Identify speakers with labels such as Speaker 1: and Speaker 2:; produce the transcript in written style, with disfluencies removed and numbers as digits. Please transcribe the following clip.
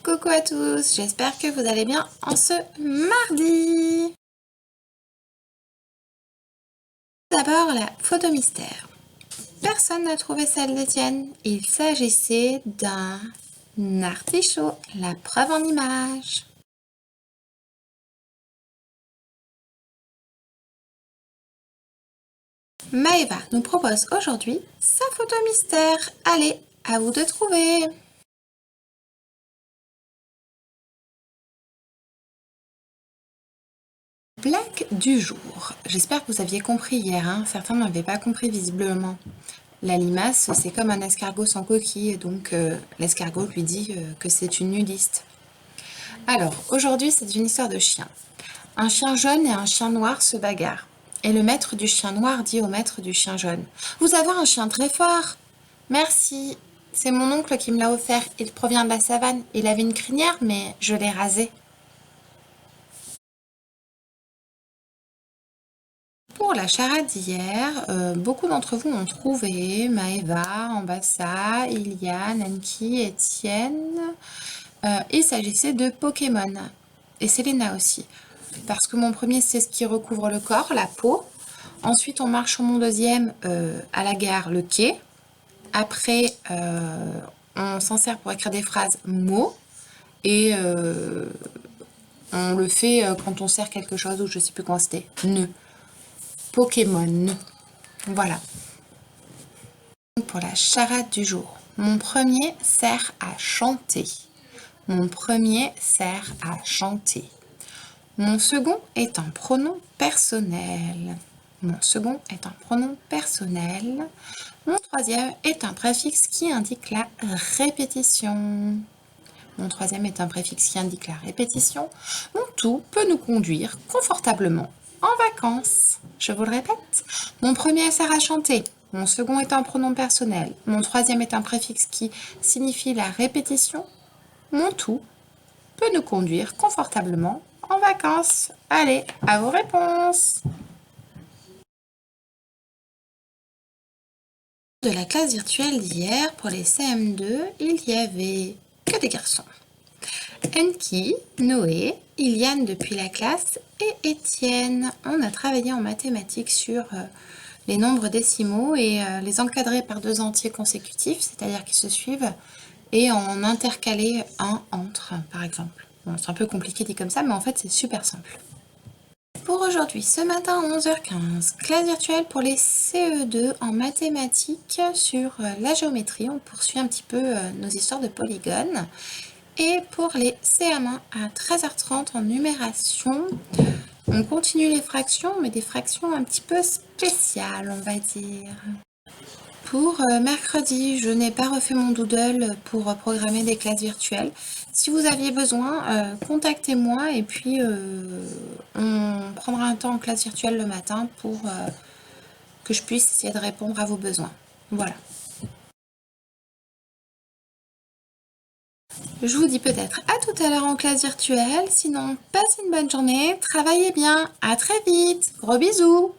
Speaker 1: Coucou à tous, j'espère que vous allez bien en ce mardi. D'abord la photo mystère. Personne n'a trouvé celle d'Étienne. Il s'agissait d'un artichaut, la preuve en image. Maëva nous propose aujourd'hui sa photo mystère. Allez, à vous de trouver. Blague du jour. J'espère que vous aviez compris hier, hein. Certains n'avaient pas compris visiblement. La limace, c'est comme un escargot sans coquille, donc l'escargot lui dit que c'est une nudiste. Alors, aujourd'hui, c'est une histoire de chien. Un chien jaune et un chien noir se bagarrent. Et le maître du chien noir dit au maître du chien jaune: « Vous avez un chien très fort !»« Merci, c'est mon oncle qui me l'a offert. Il provient de la savane. Il avait une crinière, mais je l'ai rasée. » Pour la charade d'hier, beaucoup d'entre vous ont trouvé Maëva, Ambassa, Iliane, Anki, Étienne. Il s'agissait de Pokémon. Et Selena aussi. Parce que mon premier, c'est ce qui recouvre le corps, la peau. Ensuite, on marche sur mon deuxième, à la gare, le quai. Après, on s'en sert pour écrire des phrases mots. Et on le fait quand on sert quelque chose, ou je sais plus comment c'était. Ne. Pokémon. Voilà. Pour la charade du jour. Mon premier sert à chanter. Mon premier sert à chanter. Mon second est un pronom personnel. Mon second est un pronom personnel. Mon troisième est un préfixe qui indique la répétition. Mon troisième est un préfixe qui indique la répétition. Mon tout peut nous conduire confortablement en vacances. Je vous le répète. Mon premier sert à chanter. Mon second est un pronom personnel. Mon troisième est un préfixe qui signifie la répétition. Mon tout peut nous conduire confortablement en vacances. Allez, à vos réponses. De la classe virtuelle d'hier, pour les CM2, il y avait que des garçons. Enki, Noé, Iliane depuis la classe et Étienne. On a travaillé en mathématiques sur les nombres décimaux et les encadrer par deux entiers consécutifs, c'est-à-dire qu'ils se suivent, et en intercaler un entre, par exemple. Bon, c'est un peu compliqué dit comme ça, mais en fait c'est super simple. Pour aujourd'hui, ce matin à 11h15, classe virtuelle pour les CE2 en mathématiques sur la géométrie. On poursuit un petit peu nos histoires de polygones. Et pour les CM1 à 13h30 en numération, on continue les fractions, mais des fractions un petit peu spéciales, on va dire. Pour mercredi, je n'ai pas refait mon doodle pour programmer des classes virtuelles. Si vous aviez besoin, contactez-moi et puis on prendra un temps en classe virtuelle le matin pour que je puisse essayer de répondre à vos besoins. Voilà. Je vous dis peut-être à tout à l'heure en classe virtuelle. Sinon, passez une bonne journée, travaillez bien, à très vite, gros bisous!